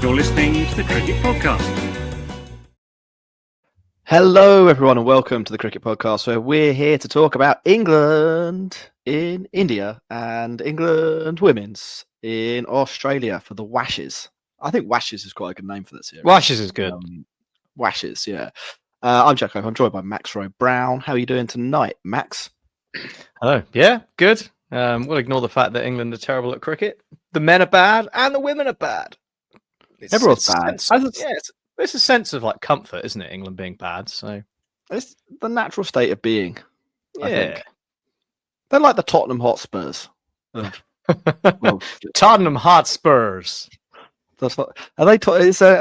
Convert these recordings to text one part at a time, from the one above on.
You're listening to the Cricket Podcast. Hello, everyone, and welcome to the Cricket Podcast, where we're here to talk about England in India and England women's in Australia for the Washes. I think Washes is quite a good name for this series. Washes is good. Washes, yeah. I'm Jack Oak. I'm joined by Max Roy Brown. How are you doing tonight, Max? Hello. Yeah, good. We'll ignore the fact that England are terrible at cricket. The men are bad and the women are bad. Everyone's bad. It's a sense of like comfort, isn't it? England being bad. So it's the natural state of being. yeah, I think. They're like the Tottenham Hotspurs. Well, Tottenham Hotspurs. that's what are they? Sorry,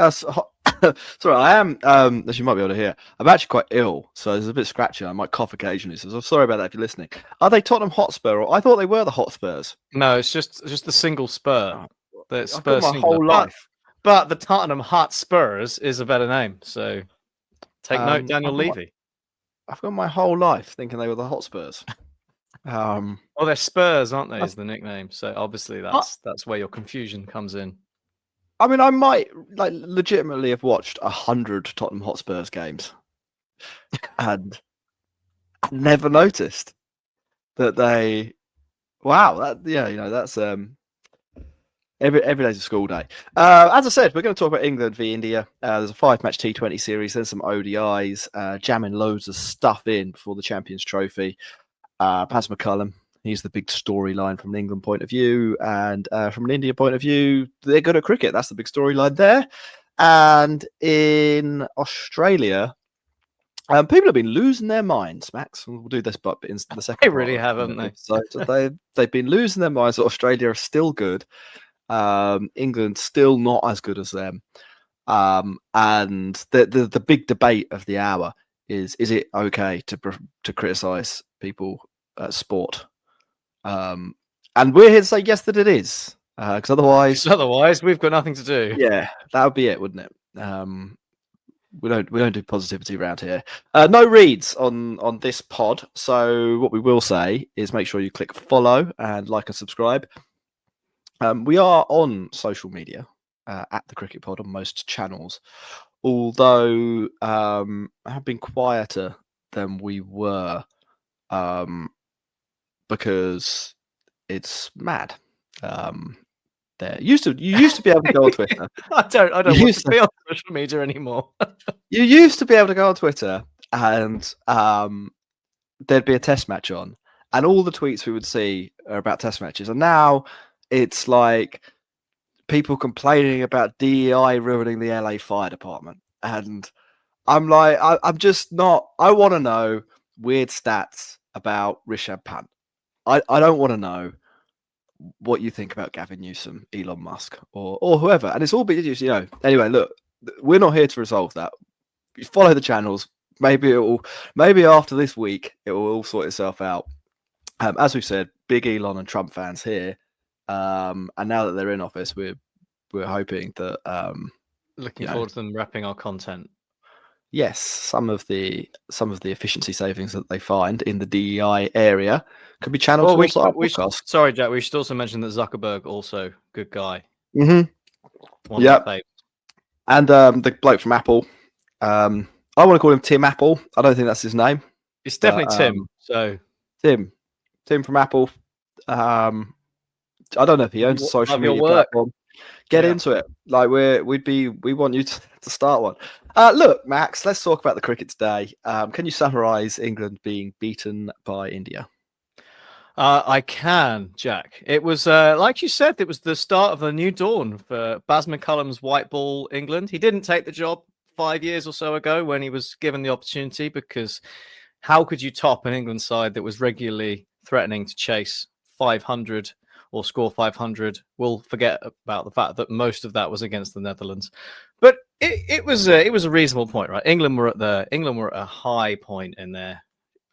I am. As you might be able to hear, I'm actually quite ill, so there's a bit scratchy. I might cough occasionally, so I'm sorry about that if you're listening. Are they Tottenham Hotspur? Or I thought they were the Hotspurs. No, it's just the single spur. The I've Spur got my singular. whole life. But the Tottenham Hotspurs is a better name. So take note, Daniel Levy. I've got my whole life thinking they were the Hotspurs. Oh, they're Spurs, aren't they? Is the nickname. So obviously that's where your confusion comes in. I mean, I might legitimately have watched 100 Tottenham Hotspurs games and never noticed that they. Wow, that's every day's a school day. As I said, we're going to talk about England v India. There's a 5-match T20 series, then some ODIs, jamming loads of stuff in before the Champions Trophy. McCullum. He's the big storyline from an England point of view, and from an India point of view, they're good at cricket. That's the big storyline there. And in Australia, people have been losing their minds, Max. We'll do this, but in the second. They really have, haven't they? So they've been losing their minds. Australia are still good. England still not as good as them. And the big debate of the hour is it okay to criticise people at sport? And we're here to say yes, that it is, because otherwise we've got nothing to do. Yeah, that would be it, wouldn't it? We don't do positivity around here. No reads on this pod. So what we will say is make sure you click follow and like and subscribe. We are on social media at the Cricket Pod on most channels, although have been quieter than we were. Because it's mad. You used to be able to go on Twitter. I don't want to be on social media anymore. You used to be able to go on Twitter and there'd be a test match on, and all the tweets we would see are about test matches. And now it's like people complaining about DEI ruining the LA Fire Department. And I'm like, I'm just not. I want to know weird stats about Rishabh Pant. I don't want to know what you think about Gavin Newsom, Elon Musk, or whoever. And it's all been, Anyway, look, we're not here to resolve that. You follow the channels. Maybe after this week, it will all sort itself out. As we've said, big Elon and Trump fans here. And now that they're in office, we're hoping that looking forward to them wrapping our content. Yes, some of the efficiency savings that they find in the DEI area could be channeled towards our podcast. Sorry, Jack. We should also mention that Zuckerberg also good guy. Mm-hmm. Yeah. And the bloke from Apple. I want to call him Tim Apple. I don't think that's his name. It's definitely Tim. So Tim from Apple. I don't know if he owns a social media platform. Get into it. Like we want you to start one. Look, Max, let's talk about the cricket today. Can you summarise England being beaten by India? I can, Jack. It was like you said, it was the start of a new dawn for Baz McCullum's white ball England. He didn't take the job 5 years or so ago when he was given the opportunity, because how could you top an England side that was regularly threatening to chase 500 or score 500? We'll forget about the fact that most of that was against the Netherlands, but it was a reasonable point, right? England were at a high point in their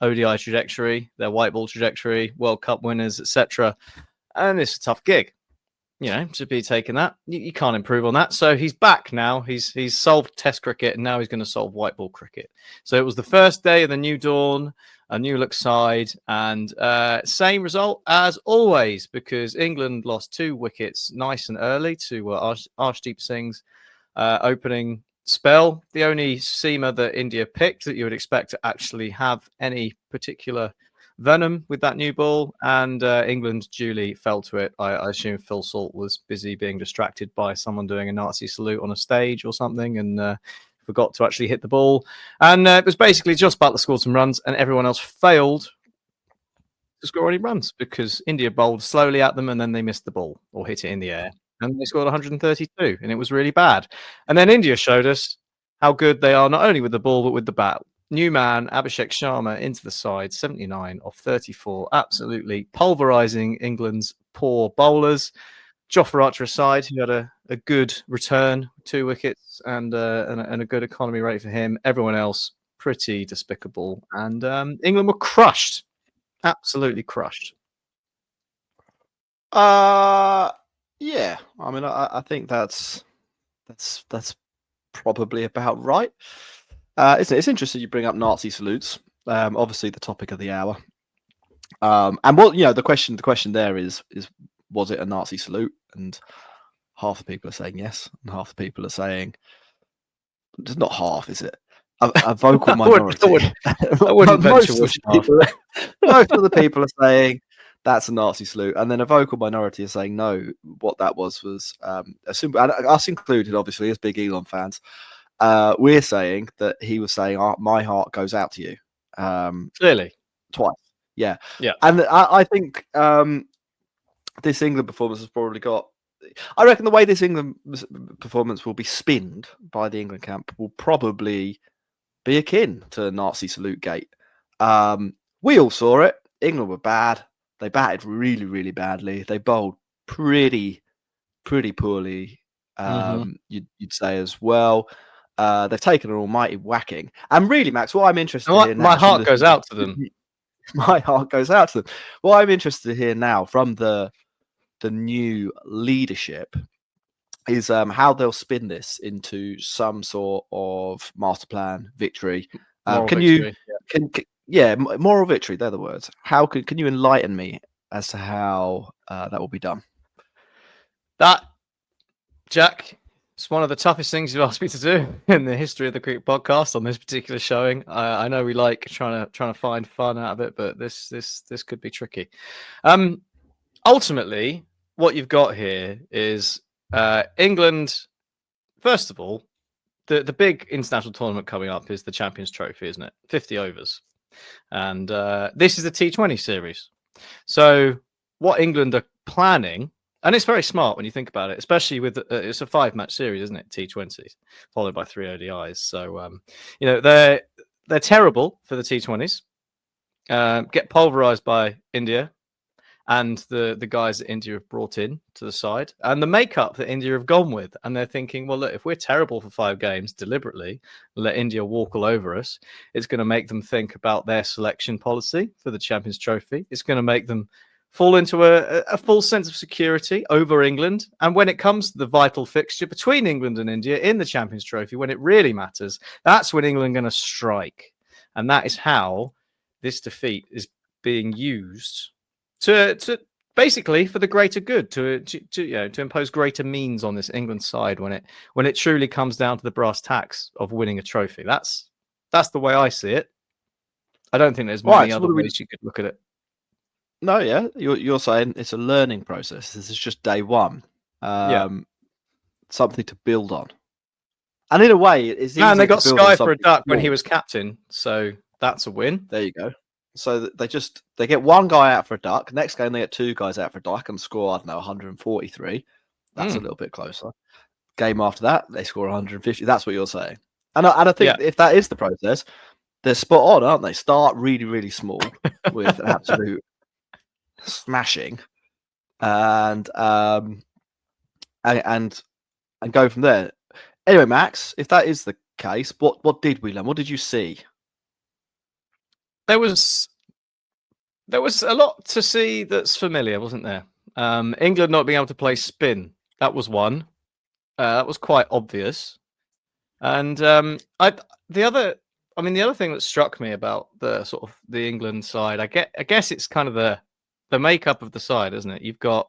ODI trajectory, their white ball trajectory, World Cup winners, etc. And it's a tough gig. to be taking that. You can't improve on that. So he's back now. He's solved Test cricket, and now he's going to solve white ball cricket. So it was the first day of the new dawn, a new look side, and same result as always, because England lost 2 wickets nice and early to Arshdeep Singh's opening spell. The only seamer that India picked that you would expect to actually have any particular venom with that new ball, and England duly fell to it. I assume Phil Salt was busy being distracted by someone doing a Nazi salute on a stage or something, and forgot to actually hit the ball. And it was basically just Butler scored some runs, and everyone else failed to score any runs because India bowled slowly at them, and then they missed the ball or hit it in the air, and they scored 132, and it was really bad. And then India showed us how good they are, not only with the ball but with the bat. New man, Abhishek Sharma, into the side, 79 off 34, absolutely pulverising England's poor bowlers. Jofra Archer aside, who had a good return, 2 wickets, and a good economy rate for him. Everyone else, pretty despicable. And England were crushed, absolutely crushed. Yeah. I mean, I think that's probably about right. It's interesting you bring up Nazi salutes. Obviously, the topic of the hour. And what the question there is was it a Nazi salute? And half the people are saying yes, and half the people are saying it's not half, is it? A vocal minority. I wouldn't venture which half. Most of the people are saying that's a Nazi salute, and then a vocal minority is saying no. What that was and us included, obviously, as big Elon fans. We're saying that he was saying, "My heart goes out to you." Clearly, twice. Yeah. Yeah. And I think this England performance has probably got. I reckon the way this England performance will be spinned by the England camp will probably be akin to Nazi salute gate. We all saw it. England were bad. They batted really, really badly. They bowled pretty poorly. You'd say as well. They've taken an almighty whacking. And really, Max, what I'm interested in now. My heart goes out to them. My heart goes out to them. What I'm interested to hear now from the new leadership is how they'll spin this into some sort of master plan victory. Moral victory. They're the words. How can you enlighten me as to how that will be done? That, Jack, it's one of the toughest things you've asked me to do in the history of the Cricket Podcast on this particular showing. I know we like trying to find fun out of it, but this could be tricky. Ultimately, what you've got here is England. First of all, the big international tournament coming up is the Champions Trophy, isn't it? 50 overs, and this is the T20 series. So what England are planning. And it's very smart when you think about it, especially with it's a 5-match series, isn't it? T20s followed by 3 ODIs. So they're terrible for the T20s. Get pulverized by India and the guys that India have brought in to the side, and the makeup that India have gone with. And they're thinking, well, look, if we're terrible for 5 games deliberately, let India walk all over us, it's going to make them think about their selection policy for the Champions Trophy. It's going to make them fall into a full sense of security over England. And when it comes to the vital fixture between England and India in the Champions Trophy, when it really matters, that's when England are going to strike. And that is how this defeat is being used to basically for the greater good, to impose greater means on this England side when it truly comes down to the brass tacks of winning a trophy. That's the way I see it. I don't think there's many other ways you could look at it. No, yeah, you're saying it's a learning process. This is just day one. Something to build on. And in a way, it's easy. And they got Sky for a duck when he was captain, so that's a win. There you go. So they get one guy out for a duck. Next game they get 2 guys out for a duck and score 143. That's a little bit closer. Game after that they score 150. That's what you're saying. And I think if that is the process, they're spot on, aren't they? Start really, really small with an absolute smashing, and go from there. Anyway, Max, if that is the case, what did we learn? What did you see? There was a lot to see that's familiar, wasn't there? England not being able to play spin. That was one. That was quite obvious. And the other thing that struck me about the sort of the England side, I guess it's kind of the makeup of the side, isn't it? You've got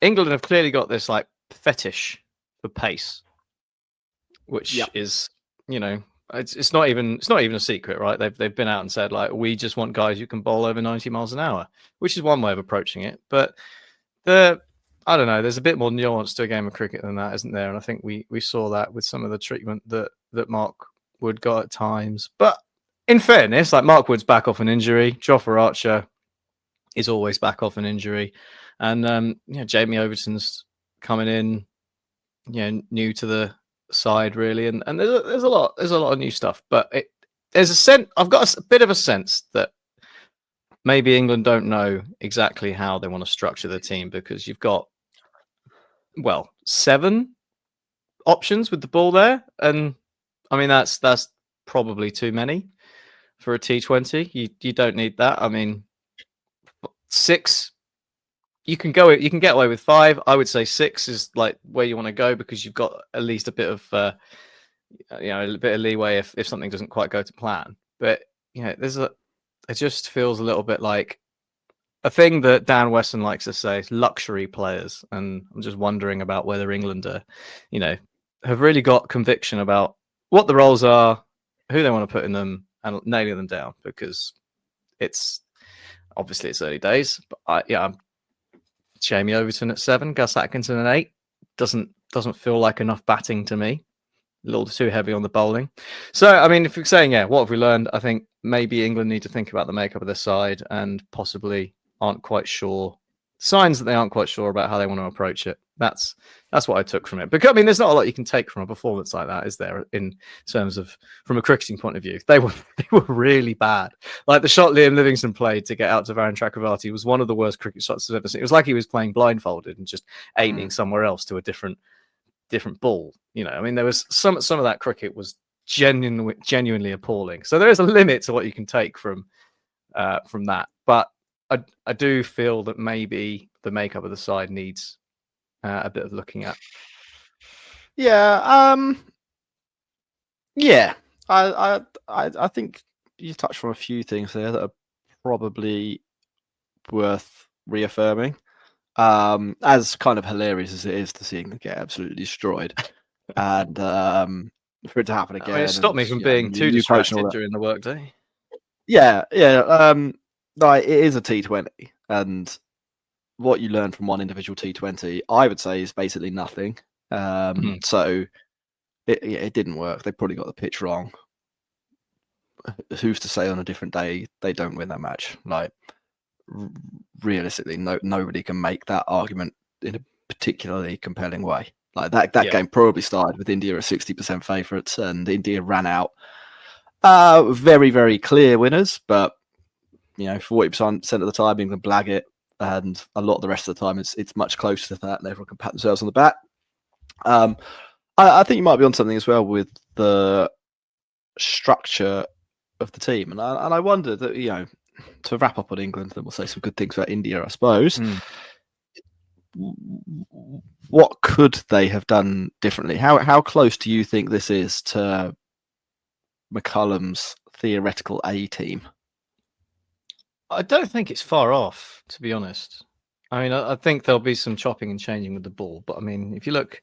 England have clearly got this like fetish for pace, which is, you know, it's not even a secret, right? They've been out and said like, we just want guys who can bowl over 90 miles an hour, which is one way of approaching it. But I don't know, there's a bit more nuance to a game of cricket than that, isn't there? And I think we saw that with some of the treatment that Mark Wood got at times. But in fairness, like Mark Wood's back off an injury, Jofra Archer is always back off an injury, and Jamie Overton's coming in, new to the side really, and there's a lot of new stuff. But there's a sense, I've got a bit of a sense that maybe England don't know exactly how they want to structure the team, because you've got 7 options with the ball there, and I mean that's probably too many for a T20. You don't need that. I mean, 6. You can get away with 5. I would say 6 is like where you want to go, because you've got at least a bit of a bit of leeway if something doesn't quite go to plan. But it just feels a little bit like a thing that Dan Weston likes to say, luxury players. And I'm just wondering about whether England have really got conviction about what the roles are, who they want to put in them, and nailing them down, because it's early days. But I'm Jamie Overton at 7, Gus Atkinson at 8. Doesn't feel like enough batting to me. A little too heavy on the bowling. So, I mean, if you're saying, what have we learned? I think maybe England need to think about the makeup of their side, and possibly aren't quite sure. Signs that they aren't quite sure about how they want to approach it. That's what I took from it. Because I mean, there's not a lot you can take from a performance like that, is there? In terms of from a cricketing point of view, they were really bad. Like the shot Liam Livingstone played to get out to Varun Chakravarti was one of the worst cricket shots I've ever seen. It was like he was playing blindfolded and just aiming somewhere else to a different ball. I mean, there was some of that cricket was genuinely appalling. So there is a limit to what you can take from that. But I do feel that maybe the makeup of the side needs a bit of looking at. I think you touched on a few things there that are probably worth reaffirming. As kind of hilarious as it is to see them get absolutely destroyed, and for it to happen again. It stopped me from being too distracted during the workday. Like, it is a T20, and what you learn from one individual T20, I would say, is basically nothing. So it didn't work. They probably got the pitch wrong. Who's to say on a different day they don't win that match? Like, realistically, nobody can make that argument in a particularly compelling way. Like that game probably started with India as 60% favourites, and India ran out very, very clear winners. But 40% of the time England blag it, and a lot of the rest of the time it's much closer to that, and everyone can pat themselves on the back. I think you might be on something as well with the structure of the team, and I wonder that to wrap up on England, then we'll say some good things about India, I suppose. What could they have done differently? How close do you think this is to McCullum's theoretical A team? I don't think it's far off, to be honest. I mean, I think there'll be some chopping and changing with the ball, but I mean, if you look,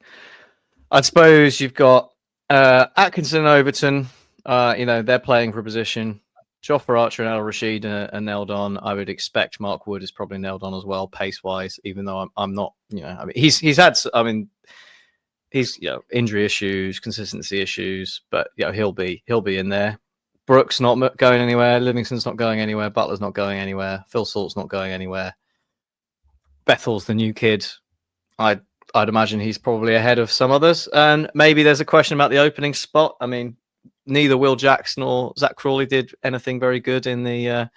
I suppose you've got Atkinson and Overton. They're playing for a position. Jofra Archer and Al Rashid are nailed on. I would expect Mark Wood is probably nailed on as well, pace wise. Even though I'm not, I mean, he's had, he's injury issues, consistency issues, but he'll be in there. Brooks not going anywhere. Livingston's not going anywhere. Butler's not going anywhere. Phil Salt's not going anywhere. Bethel's the new kid. I'd imagine he's probably ahead of some others. And maybe there's a question about the opening spot. I mean, neither Will Jacks nor Zach Crawley did anything very good in the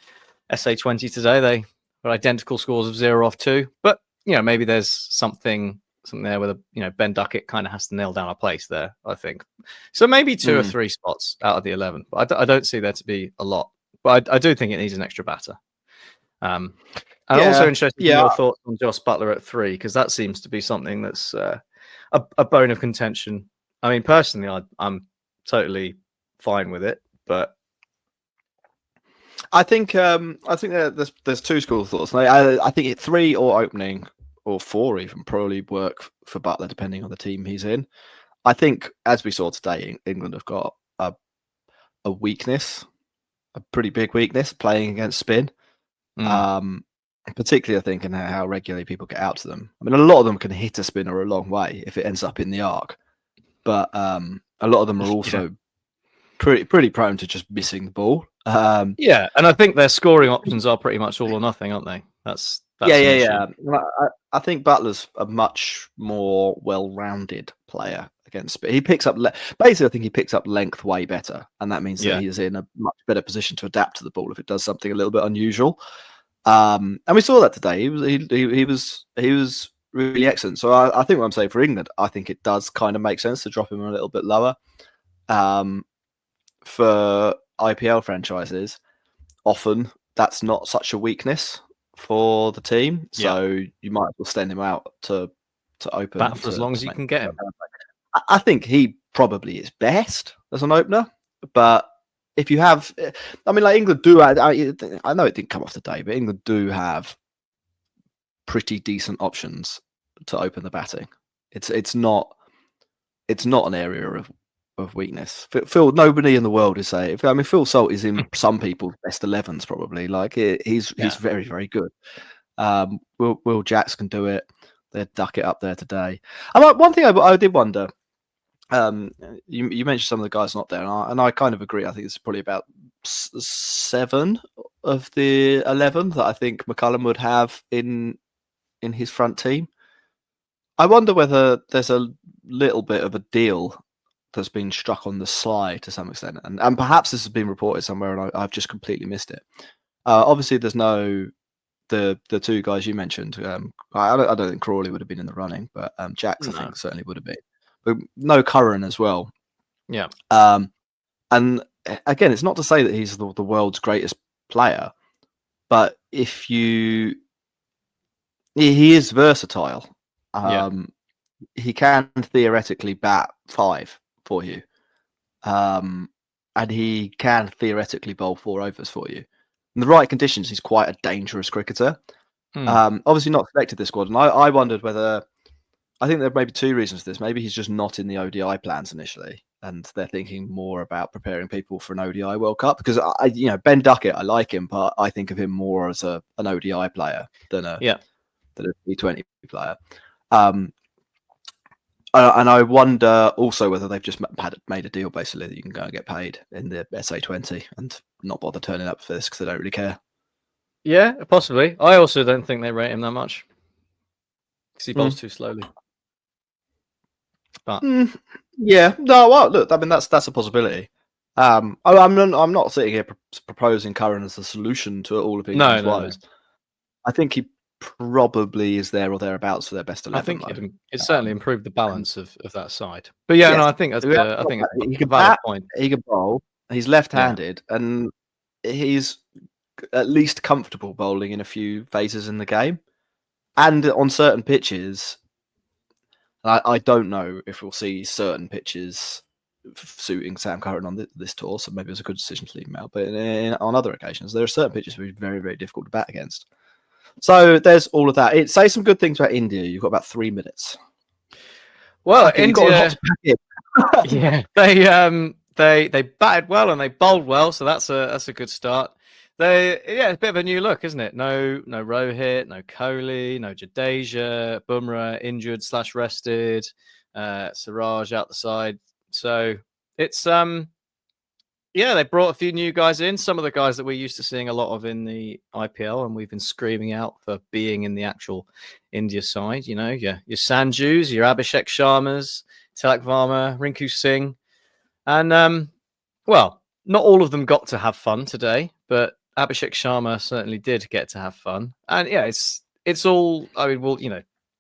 SA20 today. They were identical scores of 0 off 2. But, maybe there's something there where Ben Duckett kind of has to nail down a place there, I think. So maybe 2 or 3 spots out of the 11. But I don't see there to be a lot. But I do think it needs an extra batter. And also interested in yeah. your thoughts on Joss Butler at 3, because that seems to be something that's a bone of contention. I mean, personally, I'm totally fine with it, but I think that there's two schools of thoughts. I think 3 or opening or 4 even probably work for Butler depending on the team he's in. I think, as we saw today, England have got a weakness, a pretty big weakness playing against spin. Particularly, I think, in how regularly people get out to them. I mean, a lot of them can hit a spinner a long way if it ends up in the arc, but a lot of them are also pretty prone to just missing the ball. Yeah, and I think their scoring options are pretty much all or nothing, aren't they? That's yeah. I think Butler's a much more well-rounded player against spin. He picks up basically. I think he picks up length way better, and that means that he's in a much better position to adapt to the ball if it does something a little bit unusual. And we saw that today. He was really excellent. So I think what I'm saying for England, I think it does kind of make sense to drop him a little bit lower. For IPL franchises, often that's not such a weakness for the team. So you might as well send him out to open. Bat for as long as you can get him. I think he probably is best as an opener, but if you have, I mean, like England do. I know it didn't come off today, but England do have pretty decent options to open the batting. It's not an area of weakness. Phil, nobody in the world is saying. I mean, Phil Salt is in some people's best 11s probably. Like he's very, very good. Will Jacks can do it. They duck it up there today. One thing I did wonder. You mentioned some of the guys not there, and I kind of agree. I think it's probably about 7 of the 11 that I think McCullum would have in his front team. I wonder whether there's a little bit of a deal that's been struck on the sly to some extent, and perhaps this has been reported somewhere, and I've just completely missed it. Obviously, there's no the 2 guys you mentioned. I don't think Crawley would have been in the running, but Jacks I think certainly would have been. But no Curran as well. Yeah. And again, it's not to say that he's the world's greatest player, but he is versatile. He can theoretically bat 5 for you. And he can theoretically bowl 4 overs for you. In the right conditions, he's quite a dangerous cricketer. Obviously not selected this squad. And I wondered whether, I think there may be 2 reasons for this. Maybe he's just not in the ODI plans initially, and they're thinking more about preparing people for an ODI World Cup. Because Ben Duckett, I like him, but I think of him more as an ODI player than a T20 player. And I wonder also whether they've just made a deal basically that you can go and get paid in the SA20 and not bother turning up for this because they don't really care. Yeah, possibly. I also don't think they rate him that much because he bowls too slowly. But yeah, no. Well, look, I mean that's a possibility. I'm not sitting here proposing Curran as the solution to all of England's woes. No. I think he probably is there or thereabouts for their best 11. I think it certainly improved the balance of that side. But yeah, no, I think that's he can bat, point. He can bowl. He's left-handed, and he's at least comfortable bowling in a few phases in the game, and on certain pitches. I don't know if we'll see certain pitches suiting Sam Curran on this tour, so maybe it was a good decision to leave him out. But on other occasions, there are certain pitches which are very, very difficult to bat against. So there's all of that. Say some good things about India. You've got about 3 minutes. Well, India, yeah, they batted well and they bowled well, so that's a good start. It's a bit of a new look, isn't it? No Rohit, no Kohli, no Jadeja, Bumrah injured / rested, Siraj out the side. So it's they brought a few new guys in. Some of the guys that we're used to seeing a lot of in the IPL, and we've been screaming out for being in the actual India side. You know, your Sanjus, your Abhishek Sharmas, Tilak Varma, Rinku Singh, and not all of them got to have fun today, but Abhishek Sharma certainly did get to have fun. And yeah, it's all, I mean, well,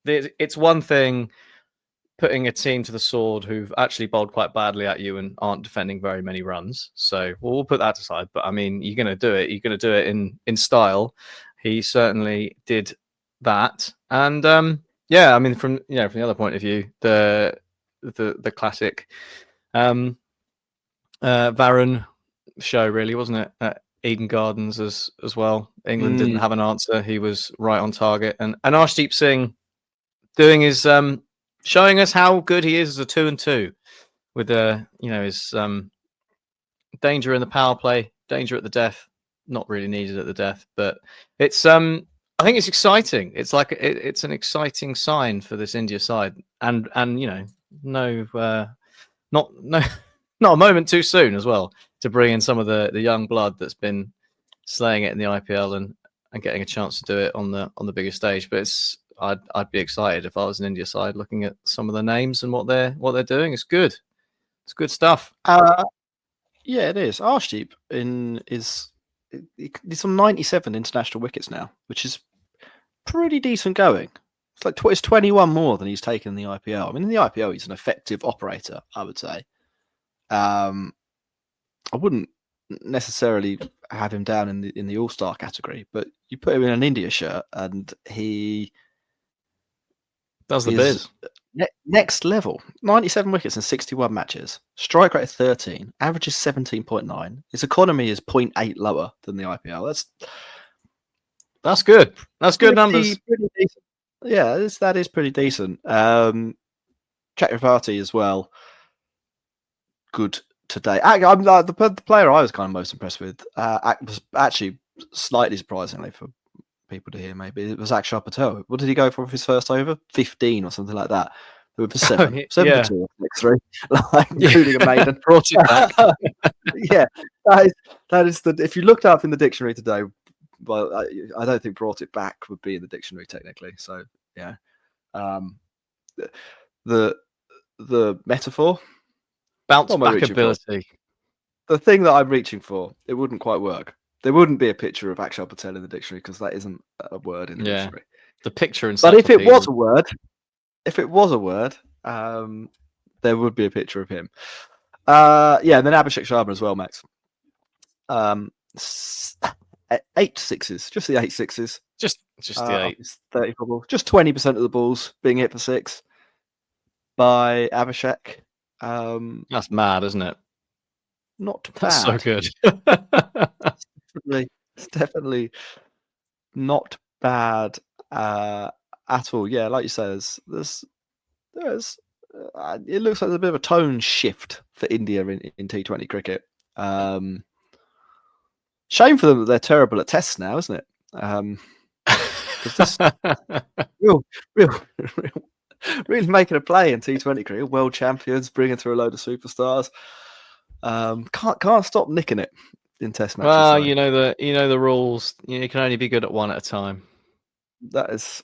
it's one thing putting a team to the sword who've actually bowled quite badly at you and aren't defending very many runs. So we'll put that aside. But I mean, you're going to do it. You're going to do it in style. he certainly did that. And yeah, I mean, from from the other point of view, the classic Varun show, really, wasn't it? At Eden Gardens as well. England didn't have an answer. He was right on target, and Arshdeep Singh doing his showing us how good he is as a 2-2 with his danger in the power play, danger at the death, not really needed at the death, but it's I think it's exciting. It's like it's an exciting sign for this India side, and not not a moment too soon as well to bring in some of the young blood that's been slaying it in the IPL and getting a chance to do it on the bigger stage. But I'd be excited if I was an India side looking at some of the names and what they're doing. It's good. It's good stuff. Yeah, it is. Arshdeep he's on 97 international wickets now, which is pretty decent going. It's like it's 21 more than he's taken in the IPL. I mean, in the IPL, he's an effective operator, I would say. I wouldn't necessarily have him down in the All-Star category, but you put him in an India shirt and he does the biz. Next level. 97 wickets in 61 matches. Strike rate of 13. Averages 17.9. His economy is 0.8 lower than the IPL. That's good. That's good numbers. Pretty decent. Yeah, that is pretty decent. Chakravarti as well. Good today. I'm the player I was kind of most impressed with. Was actually slightly surprisingly for people to hear. Maybe it was Akshar Patel. What did he go for his first over? 15 or something like that. With a 7, 7-2 next 3, including a maiden. Brought it back. Yeah, that is the. If you looked up in the dictionary today, well, I don't think brought it back would be in the dictionary technically. So yeah, the metaphor, bounce back ability. The thing that I'm reaching for, it wouldn't quite work. There wouldn't be a picture of Akshar Patel in the dictionary because that isn't a word in the dictionary. The picture, but if it was a word, there would be a picture of him. And then Abhishek Sharma as well, Max. 8 sixes, just the 8 sixes. Just the 8. 30 football. Just 20% of the balls being hit for 6 by Abhishek. That's mad, isn't it? Not bad. That's so good. It's definitely not bad at all. Yeah, like you say, there's it looks like there's a bit of a tone shift for India in T20 cricket. Shame for them that they're terrible at tests now, isn't it? Really making a play in T20 cricket. World champions, bringing through a load of superstars. Can't stop nicking it in test matches. Well, you know the rules. You can only be good at one at a time. That is,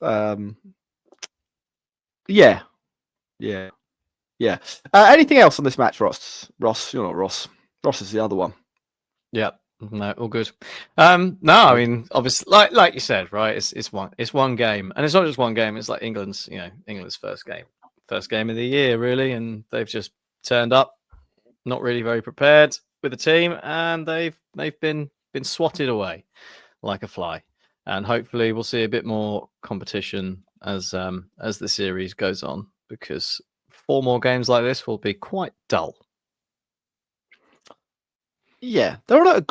yeah. Anything else on this match, Ross? You're not Ross. Ross is the other one. Yeah. No, all good. No, I mean, obviously, like you said, right? It's one game, and it's not just one game. It's like England's first game of the year, really, and they've just turned up, not really very prepared with the team, and they've been swatted away like a fly. And hopefully, we'll see a bit more competition as the series goes on, because 4 more games like this will be quite dull. Yeah, they're on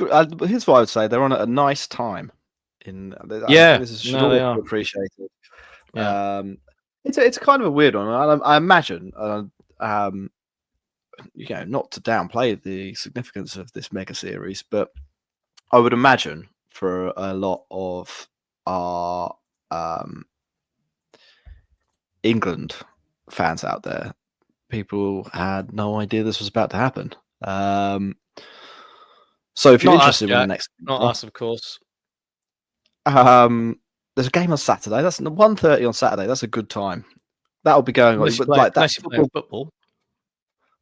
here's what I would say: they're on a nice time. This should always be appreciated. Yeah. It's kind of a weird one. I imagine, not to downplay the significance of this mega series, but I would imagine for a lot of our England fans out there, people had no idea this was about to happen. So if you're interested in the next, not us, of course. There's a game on Saturday. That's 1:30 on Saturday. That's a good time. That'll be going on. Unless you play football.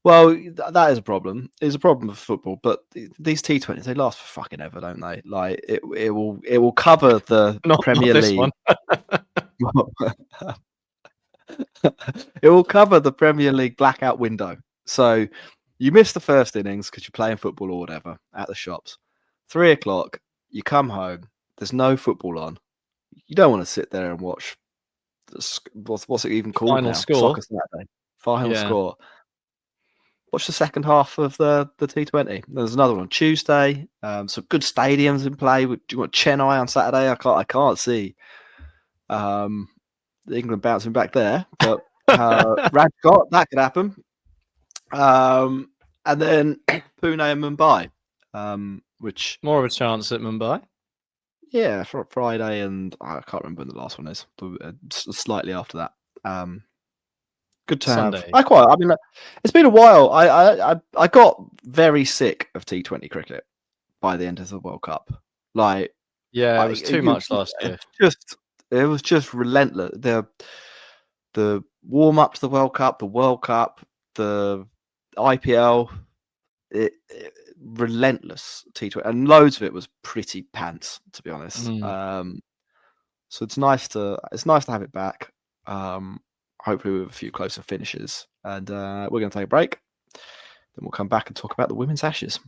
Well, that is a problem. It's a problem for football, but these T20s, they last for fucking ever, don't they? Like it will cover the Premier League. It will cover the Premier League blackout window. So you miss the first innings because you're playing football or whatever at the shops. 3 o'clock, you come home. There's no football on. you don't want to sit there and watch what's it even called Final now? score. Soccer Saturday. Final Yeah. score. Watch the second half of the T20. There's another one on Tuesday. Some good stadiums in play. Do you want Chennai on Saturday? I can't see England bouncing back there, but Rajkot, that could happen. And then Pune and Mumbai, which More of a chance at Mumbai. yeah, for Friday, and I can't remember when the last one is. Slightly after that. Good to Sunday. have. I mean, it's been a while. I got very sick of T20 cricket by the end of the World Cup. Like, Yeah, it was too much last year. It was just relentless. The warm up to the World Cup, the IPL, relentless T20, and loads of it was pretty pants, to be honest. So it's nice to have it back. Hopefully with a few closer finishes, and we're going to take a break. Then we'll come back and talk about the Women's Ashes.